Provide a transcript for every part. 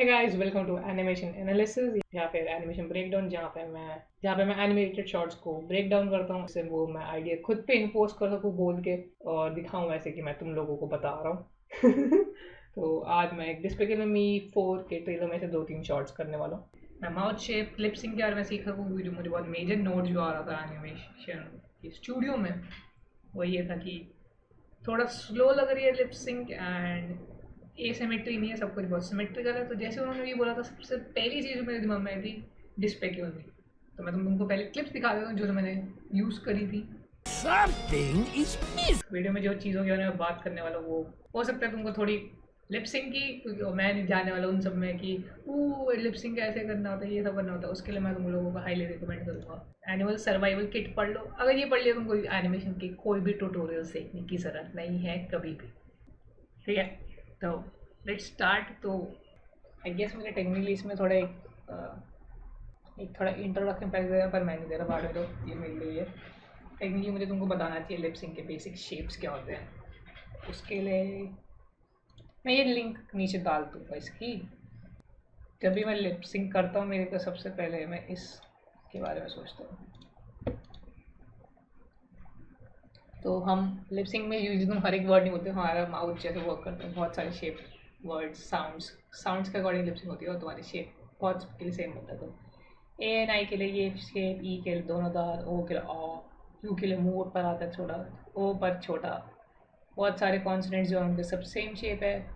Hey guys, welcome to animation analysis या फिर animation breakdown, जहाँ पे मैं एनिमेटेड शॉर्ट्स को ब्रेक डाउन करता हूँ, इससे वो मैं आइडिया खुद पे इन्फोर्स कर सकूँ बोल के और दिखाऊँ ऐसे कि मैं तुम लोगों को बता रहा हूँ। तो आज मैं एक डिस्पिकल मी 4 के ट्रेलर में से 2-3 शॉर्ट्स करने वाला हूँ। मैं माउथ शेप लिप सिंक के बारे में सीख सकूँ, क्योंकि जो मुझे बहुत मेजर नोट जो आ रहा था एनिमेशन की स्टूडियो में, वो ये था कि थोड़ा स्लो लग रही है लिप सिंक एंड एसिमेट्री नहीं है, सब कुछ बहुत सिमेट्रिकल है। तो जैसे उन्होंने ये बोला था, सबसे पहली चीज़ जो मेरे दिमाग में आई थी डिस्पेक्यूल में। तो मैं तुमको पहले क्लिप्स दिखा देता हूँ जो मैंने यूज़ करी थी। Something is missing. वीडियो में जो चीज़ों के बारे में बात करने वाला हूँ, वो हो सकता है तुमको थोड़ी लिपसिंग की, क्योंकि मैं नहीं जानने वाला उन सब में कि वो लिपसिंग कैसे करना होता है, ये सब करना होता है। उसके लिए मैं तुम लोगों को हाईली रिकमेंड करूँगा एनिमल सर्वाइवल किट पढ़ लो। अगर ये पढ़ लिया तुमको एनिमेशन की कोई भी ट्यूटोरियल्स देखने की ज़रूरत नहीं है कभी भी। ठीक है, तो लेट्स स्टार्ट। तो आई गेस मुझे टेक्निकली इसमें थोड़ा एक थोड़ा इंट्रोडक्शन पहले देना, पर मैं नहीं दे रहा, बाद में तो ये मेरे लिए टेक्निकली मुझे तुमको बताना चाहिए लिपसिंग के बेसिक शेप्स क्या होते हैं। उसके लिए मैं ये लिंक नीचे डाल दूँगा इसकी। जब भी मैं लिपसिंग करता हूँ, मेरे को सबसे पहले मैं इसके बारे में सोचता हूँ। तो हम लिपसिंग में यूज तुम हर एक वर्ड नहीं बोलते, हमारा माउथ जैसे वर्क करते हैं, बहुत सारे शेप वर्ड साउंड्स के अकॉर्डिंग लिपसिंग होती है, और तुम्हारी शेप बहुत के लिए सेम होता है। तो ए एन आई के लिए ये शेप, ई के लिए दोनों दांत, ओ के लिए ओ, यू के लिए मुंह ऊपर आता है थोड़ा, ओ पर छोटा। बहुत सारे कॉन्सोनेंट्स जो हैं उनके सब सेम शेप है।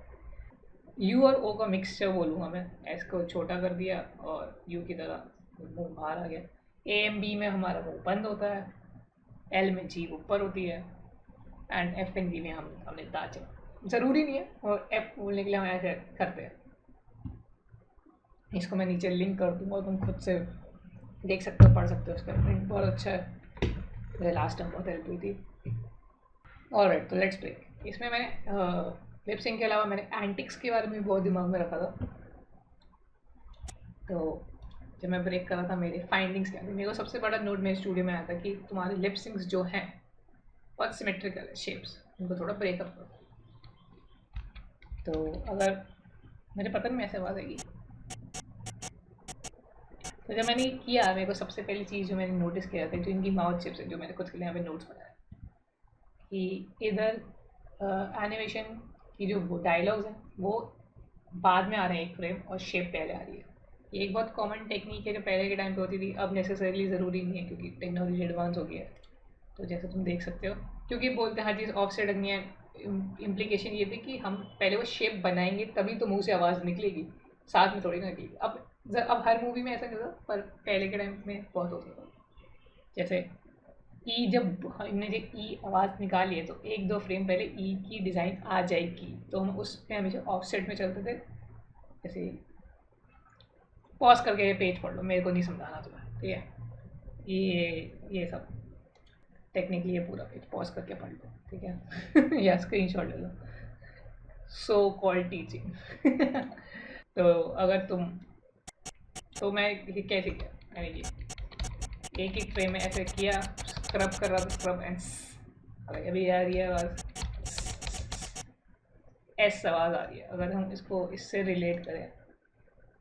यू और ओ का मिक्सचर बोलूँगा मैं, एस को छोटा कर दिया और यू की तरह मुंह बाहर आ गया। ए एम बी में हमारा मुंह बंद होता है, एल में जी ऊपर होती है, एंड एफ एंड बी में हमने दांत। ज़रूरी नहीं है, और एफ बोलने के लिए हम ऐसे करते हैं। इसको मैं नीचे लिंक कर दूँगा, तुम खुद से देख सकते हो, पढ़ सकते हो। उसका प्रिंट बहुत अच्छा है, मुझे लास्ट टाइम बहुत हेल्प हुई थी। ऑलराइट, तो लेट्स प्ले। इसमें मैंने लिप सिंक के अलावा मैंने एंटिक्स के बारे में भी बहुत दिमाग में रखा था। तो जब मैं ब्रेक कर रहा था, मेरे फाइंडिंग्स क्या थे, मेरे को सबसे बड़ा नोट मेरे स्टूडियो में आया था कि तुम्हारे लिप सिंक्स जो हैं बहुत सिमेट्रिकल है शेप्स, उनको थोड़ा ब्रेकअप करो। तो अगर मुझे पता नहीं ऐसे आवाज़ आएगी, तो जब मैंने किया, मेरे को सबसे पहली चीज़ जो मैंने नोटिस किया था, जो इनकी माउथ शेप्स है, जो मैंने खुद के लिए यहाँ पे नोट्स बनाया कि इधर एनिमेशन की जो डायलॉग्स हैं वो बाद में आ रहे हैं एक फ्रेम, और शेप पहले आ रही है। ये एक बहुत कॉमन टेक्निक है जो पहले के टाइम पे होती थी, अब नेसेसरीली ज़रूरी नहीं है, क्योंकि टेक्नोलॉजी एडवांस हो गया है। तो जैसे तुम देख सकते हो, क्योंकि बोलते हैं हर चीज़ ऑफ से रखनी है, इम्प्लीकेशन ये थी कि हम पहले वो शेप बनाएंगे तभी तो मुंह से आवाज़ निकलेगी, साथ में थोड़ी ना निकलेगी। अब हर मूवी में ऐसा नहीं होता, पर पहले के टाइम में बहुत होता था। जैसे ई, जब हमने जो ई आवाज़ निकाली है, तो 1-2 फ्रेम पहले ई की डिज़ाइन आ जाएगी, तो हम उस पर हमेशा ऑफसेट में चलते थे। जैसे पॉज करके ये पेज पढ़ लो, मेरे को नहीं समझाना तुम्हें, ठीक है। ये सब टेक्निकली ये पूरा पेज पॉज करके पढ़ लो, ठीक है। या स्क्रीनशॉट ले लो, सो कॉल्ड टीचिंग। तो अगर तुम, तो मैं ये कैसे किया, मैंने ये एक फ्रेम में ऐसे किया, स्क्रब कर रहा था, स्क्रब एंड अभी आ रही है आवाज़, एस आवाज़ आ रही है। अगर हम इसको इससे रिलेट करें,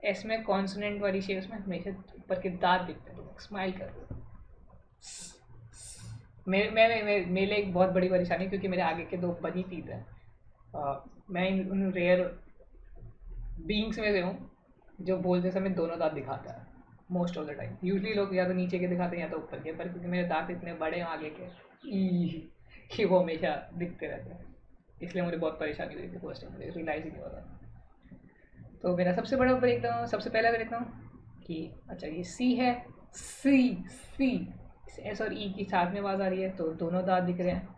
एस में कॉन्सोनेंट वाली शेप्स में हमेशा ऊपर के दांत दिखते हैं, तो स्माइल कर दो। मेरे लिए एक बहुत बड़ी परेशानी, क्योंकि मेरे आगे के 2 बनी टीथ हैं। मैं उन रेयर बीइंग्स में से हूँ जो बोलते समय दोनों दांत दिखाता है most of the time. Usually लोग या तो नीचे के दिखाते हैं या तो ऊपर के, पर क्योंकि मेरे दांत इतने बड़े हैं आगे के कि वो हमेशा दिखते रहते हैं, इसलिए मुझे बहुत परेशानी हुई थी फर्स्ट टाइम, मुझे रियलाइज़ ही नहीं होता। तो मेरा सबसे बड़ा ब्रेकडाउन, सबसे पहला ब्रेकडाउन कि अच्छा ये सी है, सी एस और ई की साथ में आवाज़ आ रही है, तो दोनों दांत दिख रहे हैं।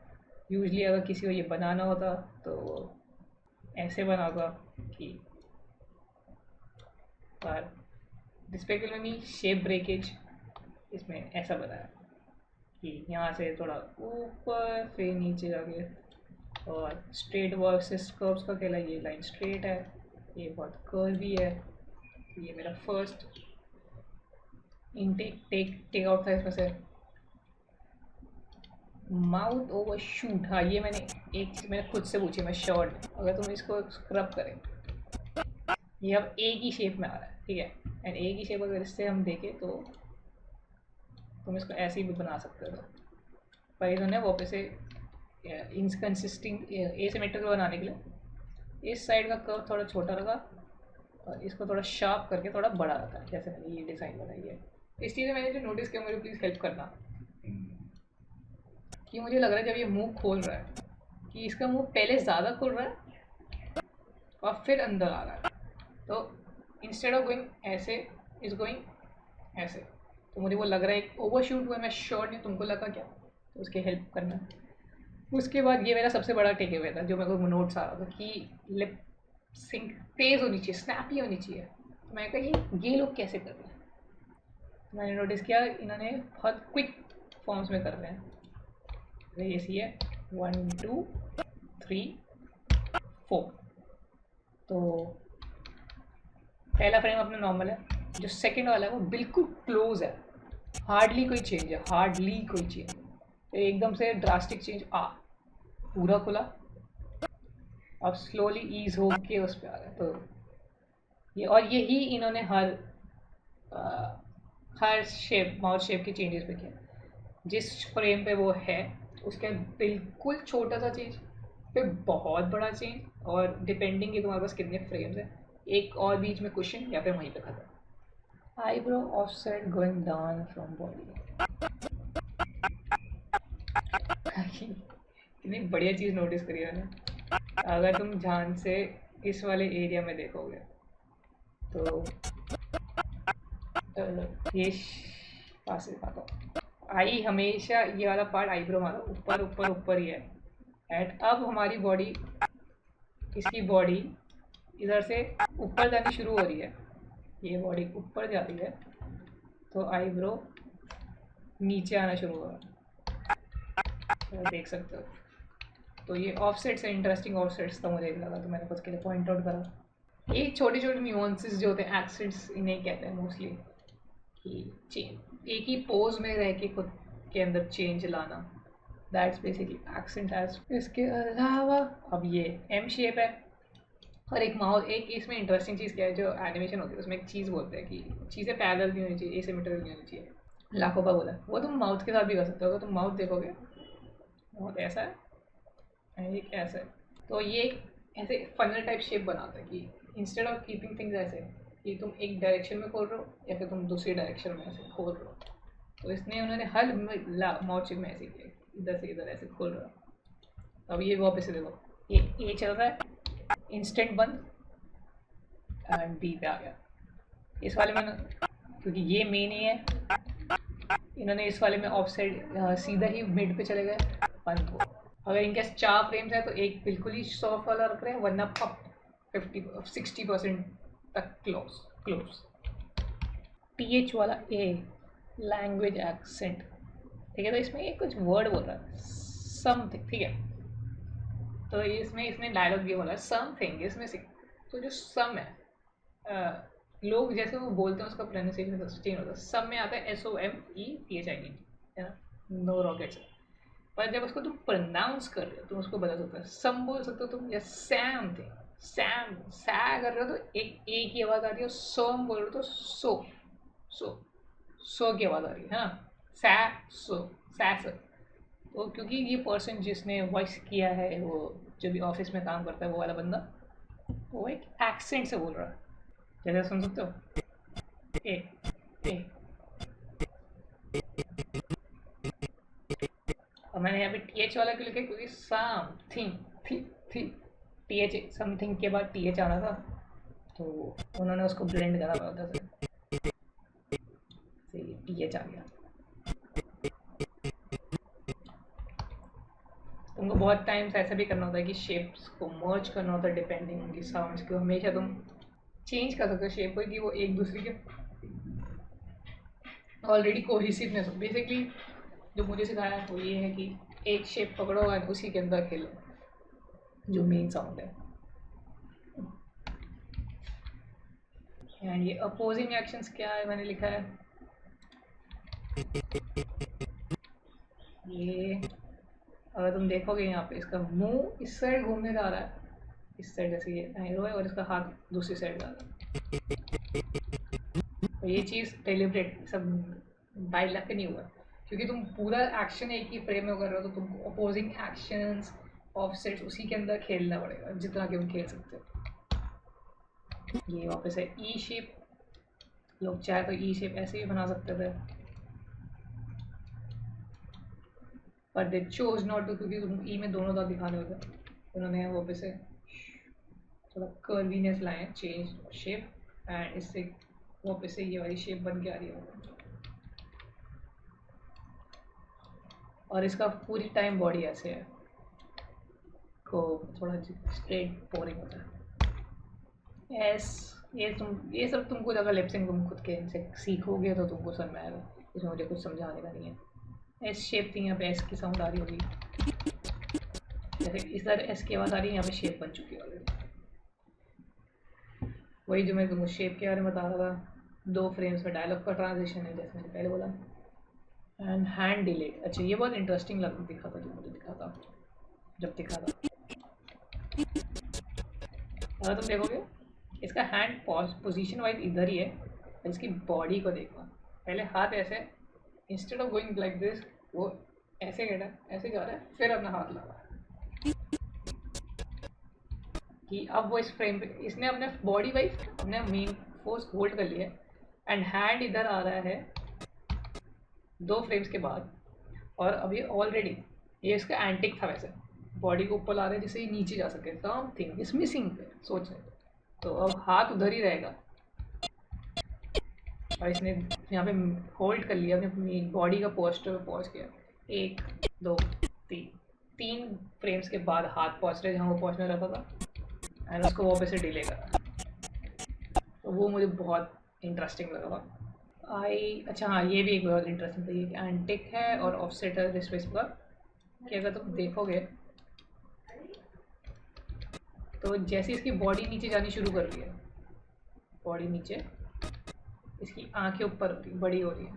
यूजली अगर किसी को ये बनाना होता तो ऐसे बना होगा कि, पर डिस्पेक्ट में भी शेप ब्रेकेज इसमें ऐसा बनाया कि यहाँ से थोड़ा ऊपर फिर नीचे जाके, और स्ट्रेट वर्सेस कर्व्स का कहला, ये लाइन स्ट्रेट है, ये बहुत कर्वी है। ये मेरा फर्स्ट इनटेक टेक आउट था इसमें से। माउथ ओवर शूट, हाँ ये मैंने एक चीज़ मैंने खुद से पूछी, मैं श्योर, अगर तुम इसको स्क्रब करें ये अब ए की शेप में आ रहा है, ठीक है। एंड ए की शेप अगर इससे हम देखें तो तुम इसको ऐसे ही भी बना सकते हो, पर इन्होंने वापस से इनकन्सिस्टिंग एसिमेट्रिकल बनाने के लिए इस साइड का कर्व थोड़ा छोटा रखा और इसको थोड़ा शार्प करके थोड़ा बड़ा रखा है, जैसे मैंने ये डिज़ाइन बनाई है। इस चीज़ में मैंने जो नोटिस किया, मुझे प्लीज़ हेल्प करना कि मुझे लग रहा है जब ये मुंह खोल रहा है कि इसका मुंह पहले ज़्यादा खुल रहा है और फिर अंदर आ रहा है, तो इंस्टेड ऑफ गोइंग ऐसे इज गोइंग ऐसे। तो मुझे वो लग रहा है एक ओवरशूट हुआ, मैं श्योर नहीं, तुमको लगा क्या? तो उसकी हेल्प करना। उसके बाद ये मेरा सबसे बड़ा टेक अवे था जो मेरे को नोट्स आ रहा था कि लिप सिंक तेज़ होनी चाहिए, स्नैपी होनी चाहिए। तो मैंने कहा ये लोग कैसे कर रहे हैं? तो मैंने नोटिस किया इन्होंने बहुत क्विक फॉर्म्स में कर रहे हैं। ये सी है 1 2 3 4। तो पहला फ्रेम अपना नॉर्मल है, जो सेकंड वाला है वो बिल्कुल क्लोज है, हार्डली कोई चेंज है, हार्डली कोई चेंज। तो एकदम से ड्रास्टिक चेंज पूरा खुला, अब स्लोली ईज हो के उस पर आ रहा है। तो ये और यही इन्होंने हर शेप माउथ शेप के चेंजेस पे किया। जिस फ्रेम पे वो है उसके बिल्कुल छोटा सा चेंज पे बहुत बड़ा चेंज, और डिपेंडिंग कि तुम्हारे पास कितने फ्रेम्स हैं, एक और बीच में क्वेश्चन या फिर वहीं पे खत्म। Eyebrow offset going down from body. कितनी बढ़िया चीज़ नोटिस करी है मैंने। अगर तुम ध्यान से इस वाले एरिया में देखोगे तो ये पास दिखाता हूँ, आई हमेशा ये वाला पार्ट आईब्रो हमारा ऊपर ऊपर ऊपर ही है। एंड अब हमारी बॉडी, इसकी बॉडी इधर से ऊपर जानी शुरू हो रही है, ये बॉडी ऊपर जा रही है, तो आईब्रो नीचे आना शुरू हो रहा है, तो देख सकते हो। तो ये ऑफसेट्स है, इंटरेस्टिंग ऑफसेट्स था मुझे लगा, तो मैंने खुद के लिए पॉइंट आउट करा। ये छोटे छोटे न्यूएंसेस जो होते हैं, एक्सेंट्स इन्हें कहते हैं मोस्टली, कि चेंज एक ही पोज में रह के खुद के अंदर चेंज लाना, दैट्स बेसिकली एक्सेंट एज। इसके अलावा अब ये एम शेप है, और एक माहौल, एक इसमें इंटरेस्टिंग चीज़ क्या है, जो एनिमेशन होती है उसमें एक चीज़ बोलते हैं कि चीज़ें पैरेलल नहीं होनी चाहिए, एसिमेट्रिकल नहीं होनी चाहिए। लाखों बार बोला, वो तुम माउथ के साथ भी कर सकते हो। अगर तुम माउथ देखोगे, माउथ ऐसा है, एक ऐसा है, तो ये एक ऐसे फनल टाइप शेप बनाता है कि इंस्टेड ऑफ कीपिंग थिंग्स ऐसे कि तुम एक डायरेक्शन में खोल रहे हो या फिर तुम दूसरी डायरेक्शन में ऐसे खोल रहे हो, तो इसने उन्होंने हर माउथ शेप में ऐसे किया, इधर से इधर ऐसे खोल रहा है। अब ये वापस से देखो, ये चल रहा है, इंस्टेंट बंद एंड बी पे आ गया। इस वाले में क्योंकि ये मेन ही है, इन्होंने इस वाले में ऑफसेट सीधा ही मिड पे चले गए, बंद हो। अगर इनके 4 फ्रेम्स है तो एक बिल्कुल ही सॉफ्ट वाला रख रहे हैं, वरना अप 50-60% तक क्लोज। टीएच वाला ए, लैंग्वेज एक्सेंट, ठीक है। तो इसमें ये कुछ वर्ड बोल रहा है समथिंग, ठीक है। तो इसमें इसने डायलॉग ये बोला है समथिंग, इसमें से तो जो सम है, लोग जैसे वो बोलते हैं उसका प्रोनाउंसिएशन चेंज होता है। सम में आता है SOMETHING, है ना, नो रॉकेट्स। पर जब उसको तुम प्रोनाउंस कर रहे हो तुम उसको बदल सकते हो, सम बोल सकते हो तुम, या सैम थिंग, सैम सा कर रहे हो तो एक की आवाज़ आ रही है, सोम बोल रहे हो तो सो सो की आवाज़ आ रही है ना, सै सो सैस। तो क्योंकि ये पर्सन जिसने वॉइस किया है, वो जो भी ऑफिस में काम करता है वो वाला बंदा, वो एक एक्सेंट से बोल रहा है, जैसे सुन सकते हो ए ए। और मैंने यहाँ पे TH वाला क्यों लिखा, क्योंकि समथिंग थी थी TH समथिंग के बाद TH आना था, तो उन्होंने उसको ब्लेंड करा हुआ था, से TH आ गया। तुमको बहुत टाइम्स ऐसा भी करना होता है कि शेप्स को मर्ज करना होता है, डिपेंडिंग उनकी साउंड्स को हमेशा तुम चेंज कर सकते हो शेप को, कि वो एक दूसरे के ऑलरेडी कोहिसिवनेस हो। बेसिकली जो मुझे सिखाया है वो ये है कि एक शेप पकड़ो और उसी के अंदर खेलो जो मेन साउंड है। एंड ये अपोजिंग एक्शंस क्या है मैंने लिखा है, ये अगर तुम देखोगे यहाँ पे इसका मुंह इस साइड घूमने जा रहा है, इस साइड ऐसे ये एरो है और इसका हाथ दूसरी साइड जा रहा है। तो ये चीज़ डेलिब्रेट सब बाय लक नहीं हुआ, क्योंकि तुम पूरा एक्शन एक ही फ्रेम में कर रहे हो, तो तुमको अपोजिंग एक्शंस ऑफसेट्स उसी के अंदर खेलना पड़ेगा जितना कि तुम खेल सकते हो। ये वापस है ई शेप, लोग चाहे तो ई शेप ऐसे भी बना सकते थे, पर दे चोज नॉट टू, क्योंकि तुम ई में दोनों दांत दिखाने होते, उन्होंने वापस से थोड़ा कर्वीनेस लाए हैं, चेंज शेप, एंड इससे वापस से ये वाली शेप बन के आ रही है। और इसका पूरी टाइम बॉडी ऐसे है, को थोड़ा स्ट्रेट बोरिंग होता है। ये सब तुमको अगर लिपसिंग तुम खुद के इनसे सीखोगे तो तुमको समझ में आएगा, इसमें मुझे कुछ समझाने का नहीं है। एस शेप थी, यहाँ पे एस की साउंड आ रही होगी, जैसे इस तरह एस की आवाज़ आ रही है, यहाँ पे शेप बन चुकी है ऑलरेडी। वही जो मैं तुमको शेप के बारे में बता रहा था, 2 फ्रेम्स में डायलॉग का ट्रांजिशन है, जैसे मैंने पहले बोला। एंड हैंड डिलेट, अच्छा ये बहुत इंटरेस्टिंग दिखा था, जो मुझे दिखा था जब दिखा था। अगर तुम देखोगे इसका हैंड पोजीशन वाइज इधर ही है, इसकी बॉडी को देखो, पहले हाथ ऐसे, instead of going like this वो ऐसे गिरा, ऐसे जा रहा है, फिर अपना हाथ लगा कि अब वो इस फ्रेम पे इसने अपने बॉडी वाइज अपने मेन फोर्स होल्ड कर लिया है, एंड हैंड इधर आ रहा है 2 फ्रेम्स के बाद, और अभी ऑलरेडी ये इसका एंटिक था, वैसे बॉडी को ऊपर ला रहे हैं जिससे ये नीचे जा सके, समथिंग इज मिसिंग सोचने। तो अब हाथ उधर ही रहेगा, और इसने यहाँ पे होल्ड कर लिया अपनी बॉडी का पोस्टर पे पहुँच गया। 1 2 3 फ्रेम्स के बाद हाथ पहुँच रहे जहाँ वो पहुँचना रहता था, एंड उसको वापस से डिले करा, तो वो मुझे बहुत इंटरेस्टिंग लगा था। अच्छा हाँ, ये भी एक बहुत इंटरेस्टिंग था, ये एंटिक है और ऑफसेट है इस पर, कि अगर तुम देखोगे तो जैसे इसकी बॉडी नीचे जानी शुरू कर रही है, बॉडी नीचे, इसकी आंखें ऊपर हो रही, बड़ी हो रही है,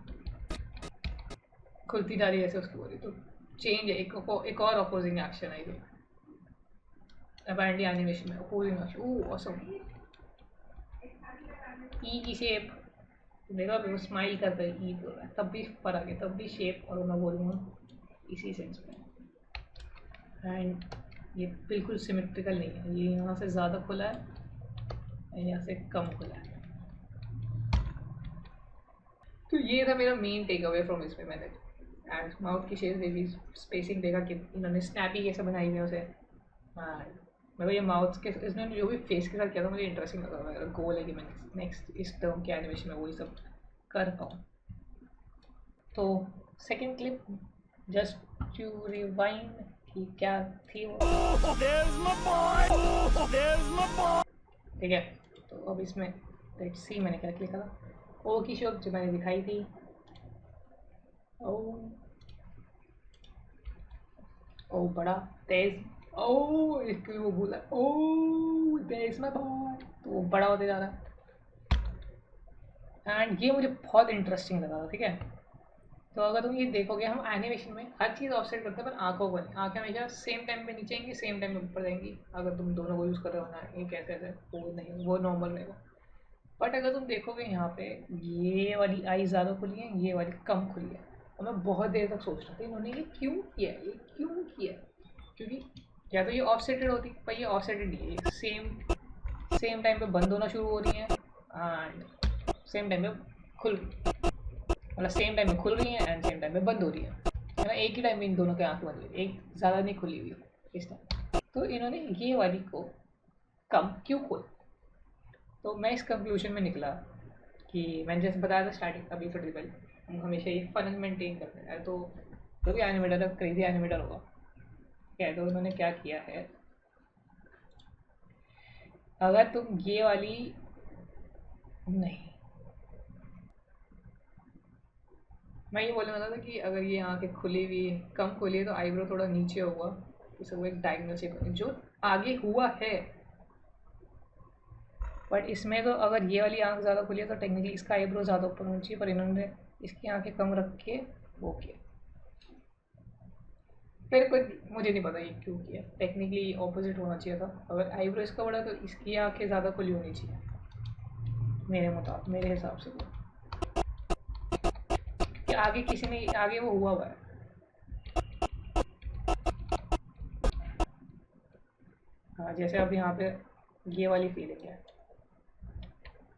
खुलती जा रही है ऐसे उसकी बॉडी, तो चेंज है, एक और अपोजिंग एक्शन है ये अपेरेंटली एनिमेशन में, अपोजिंग एक्शन। ओह ऑसम। ई की शेप देखो, अभी वो स्माइल करता है, ई बोल रहा है, तब भी फर्क है, तब भी शेप, और मैं बोलूँगा इसी सेंस में। एंड ये बिल्कुल सिमेट्रिकल नहीं है, ये यहाँ से ज़्यादा खुला है, यहाँ से कम खुला है। तो ये था मेरा मेन टेक अवे फ्रॉम इसमें। मैंने एंड माउथ की शेप देखी, स्पेसिंग देखा कि इन्होंने स्नैपी कैसे बनाई है उसे। हाँ, मेरे को ये माउथ के इसने जो भी फेस के साथ किया था मुझे इंटरेस्टिंग लगा। मेरा गोल है कि मैं नेक्स्ट इस टर्म के एनिमेशन में वही सब कर पाऊँ। तो second clip just to rewind कि क्या थी वो। ठीक है, तो अब इसमें लेट्स सी मैंने क्या लिखा था। ओ की शॉप जो मैंने दिखाई थी, ओ बड़ा तेज, ओ इसकी वो बोला ओ तेज में बहुत, तो वो बड़ा होते जा रहा है। एंड ये मुझे बहुत इंटरेस्टिंग लगा था। ठीक है, तो अगर तुम ये देखोगे हम एनिमेशन में हर चीज़ ऑफसेट करते हैं, पर आंखों को नहीं। आंखें हमेशा सेम टाइम पे नीचे आएंगी, सेम टाइम पे ऊपर जाएंगी। अगर तुम दोनों को यूज़ कर रहे हो ना, ये कैसे ऐसे वो नहीं, वो नॉर्मल रहेगा। बट अगर तुम देखोगे यहाँ पे ये वाली आई ज़्यादा खुली है, ये वाली कम खुली है। और मैं बहुत देर तक सोच रहा था इन्होंने ये क्यों किया, ये क्यों किया। क्योंकि या तो ये ऑफसेटेड होती, पर ये ऑफसेटेड नहीं है, सेम टाइम पे बंद होना शुरू हो रही है एंड सेम टाइम पे खुल, मतलब सेम टाइम में खुल रही है एंड सेम टाइम में बंद हो रही है ना। एक ही टाइम में इन दोनों के आँख बंद हुई, एक ज़्यादा नहीं खुली हुई इस टाइम। तो इन्होंने ये वाली को कम क्यों खोल। तो मैं इस कंक्लूजन में निकला कि मैंने जैसे बताया था स्टार्टिंग अभी थोड़ी पहले, हम हमेशा ये फन मेंटेन करते हैं। तो जो भी एनिमेटर है, क्रेजी एनिमेटर होगा क्या। तो उन्होंने क्या किया है, अगर तुम ये वाली नहीं, मैं ये बोलने वाला था कि अगर ये आँखें खुली हुई कम खुली है तो आईब्रो थोड़ा नीचे हुआ, इसे वो एक डायगोनल शेप जो आगे हुआ है। बट इसमें तो अगर ये वाली आँख ज़्यादा खुली है तो टेक्निकली इसका आईब्रो ज़्यादा ऊपर होना चाहिए, पर इन्होंने इसकी आँखें कम रख के वो किया। फिर कुछ मुझे नहीं पता ये क्यों किया, टेक्निकली ऑपोजिट होना चाहिए था। अगर आईब्रो इसका बड़ा तो इसकी आंखें ज़्यादा खुली होनी चाहिए मेरे हिसाब से। तो कि आगे किसी ने आगे वो हुआ है। हाँ जैसे अब यहाँ पे ये वाली फीलिंग है,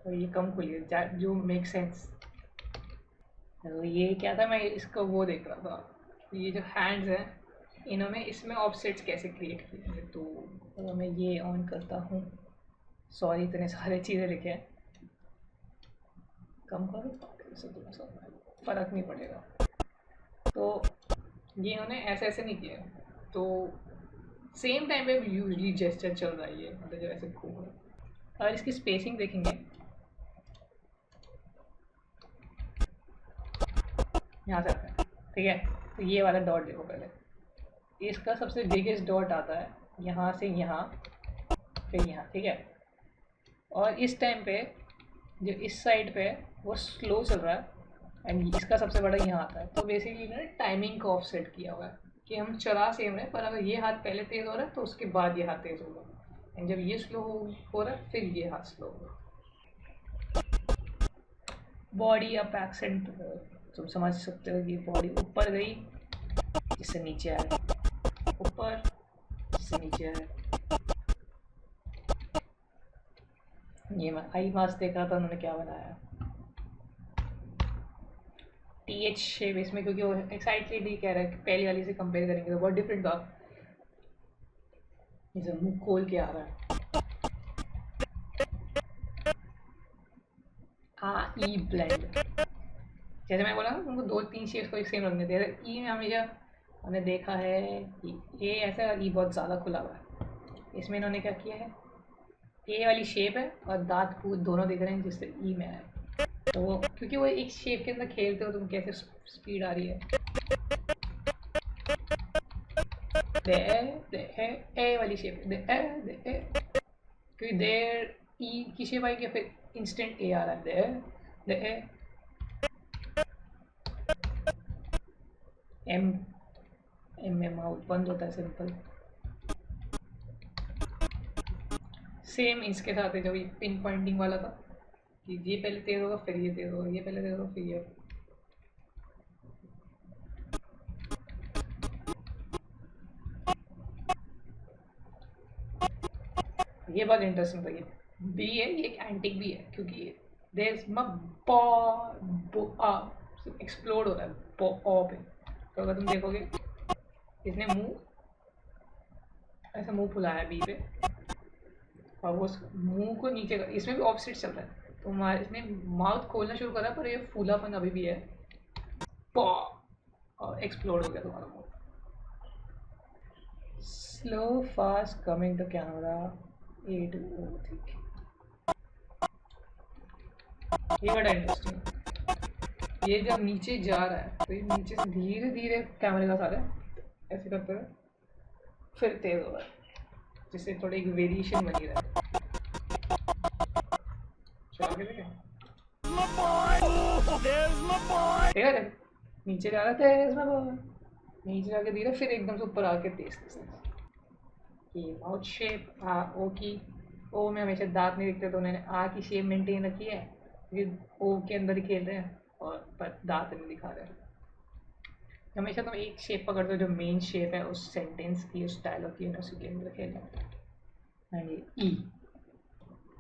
तो ये कम खुली है जो मेक सेंस। तो ये क्या था, मैं इसका वो देख रहा था, ये जो हैंड्स हैं इन्होंने इसमें ऑफसेट्स कैसे क्रिएट किए हैं। तो अगर मैं ये ऑन करता हूँ, सॉरी इतने सारे चीज़ें लिखे हैं, कम करो थोड़ा सा, फ़र्क नहीं पड़ेगा। तो ये इन्होंने ऐसे ऐसे नहीं किया, तो सेम टाइम पे यूजली जेस्चर चल रहा है ये, मतलब जो ऐसे घूम रहा है। और इसकी स्पेसिंग देखेंगे यहाँ से आता है, ठीक है। तो ये वाला डॉट देखो पहले, इसका सबसे बिगेस्ट डॉट आता है यहाँ से यहाँ, फिर यहाँ, ठीक है। और इस टाइम पे जो इस साइड पे वो स्लो चल रहा है, एंड इसका सबसे बड़ा यहाँ आता है। तो बेसिकली इन्होंने टाइमिंग को ऑफसेट किया हुआ है कि हम चला सेम रहे, पर अगर ये हाथ पहले तेज़ हो रहा है तो उसके बाद ये हाथ तेज़ होगा, एंड जब ये स्लो हो रहा है फिर ये हाथ स्लो होगा। बॉडी अप एक्सेंट तुम समझ सकते हो कि बॉडी ऊपर गई जिससे नीचे आए, ऊपर जिससे नीचे आए। ये मैं आई मास्क देख रहा था उन्होंने क्या बनाया, TH शेप इसमें, क्योंकि वो एक्साइटली कह रहा है कि पहली वाली से कंपेयर करेंगे तो बहुत डिफरेंट था। जैसे मुंह खोल के आ रहा है, ई ब्लेंड। जैसे मैं बोला ना तुमको 2-3 शेप्स को एक सेम रखने थे, ई में हमेशा हमने देखा है कि ए ऐसा, ई बहुत ज़्यादा खुला हुआ है। इसमें इन्होंने क्या किया है, ए वाली शेप है और दांत पूत दोनों दिख रहे हैं जिससे ई में है। तो वो क्योंकि वो एक शेप के अंदर खेलते हो, तुम कैसे स्पीड आ रही है, ए वाली शेप, क्योंकि देर ई की शेप आएगी फिर इंस्टेंट ए आ रहा है, देर एम एम में माउथ बंद होता है सिंपल। सेम इसके साथ है जो ये पिन पॉइंटिंग वाला था कि ये पहले तेज होगा फिर ये तेज होगा, ये पहले तेज होगा फिर ये बहुत इंटरेस्टिंग था। ये बी है, ये एक एंटिक भी है क्योंकि देयर इज एक्सप्लोड हो रहा है बॉ पे। तो अगर तुम देखोगे इसने मुंह ऐसा मुंह फुलाया बी पे, और वो मुंह को नीचे कर, इसमें भी ऑफसेट चल रहा है। तो इसने माउथ खोलना शुरू करा पर ये फूलापन अभी भी है, पॉ और एक्सप्लोड हो गया तुम्हारा मुंह। Slow fast coming to camera, A to O, ठीक। ये बड़ा इंटरेस्टिंग, ये जब नीचे जा रहा है तो ये नीचे से धीरे धीरे कैमरे का सारा ऐसे करते हुए फिर तेज हो रहा है, जिससे थोड़ी एक वेरिएशन बनी रहा है। चला के देखें, ठीक है, नीचे जा रहा था, नीचे जाके धीरे फिर एकदम से ऊपर आके तेज ये माउथ शेप। ओ की, ओ में हमेशा दांत नहीं दिखते तो उन्होंने आ की शेप मेंटेन रखी है क्योंकि ओ के अंदर ही खेल रहे हैं और पर दांत नहीं दिखा रहे हैं। हमेशा तुम एक शेप पकड़ते हो जो मेन शेप है उस सेंटेंस की, उस डायलॉग की, उसी के अंदर खेलना होता है। एंड ये ई,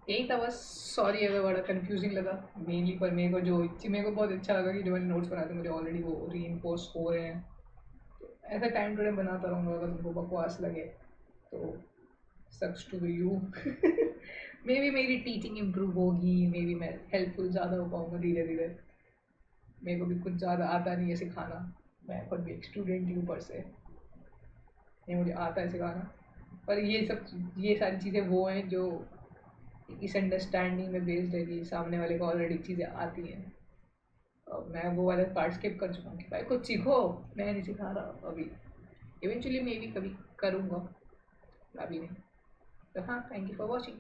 यही था बस। सॉरी अगर बड़ा कंफ्यूजिंग लगा मेनली, पर मेरे को जो मेरे को बहुत अच्छा लगा कि जो मैंने नोट्स बनाए थे मुझे ऑलरेडी वो रीइंफोर्स हो रहे हैं। तो ऐसा टाइम टू टाइम बनाता रहूँगा, अगर तुमको बकवास लगे तो सक्स टू यू। मे बी मेरी टीचिंग इम्प्रूव होगी, मे बी मैं हेल्पफुल ज़्यादा हो पाऊँगा धीरे धीरे। मेरे को भी कुछ ज़्यादा आता नहीं है सिखाना, मैं खुद भी एक स्टूडेंट ही ऊपर से, नहीं मुझे आता है सिखाना। पर ये सारी चीज़ें वो हैं जो इस अंडरस्टैंडिंग में बेस्ड है कि सामने वाले को ऑलरेडी चीज़ें आती हैं। और मैं वो वाला पार्ट स्किप कर चुका हूँ कि भाई कुछ सीखो, मैं नहीं सिखा रहा अभी, इवेंचुअली मे बी कभी करूँगा, अभी नहीं। तो हाँ, थैंक यू फॉर वॉचिंग।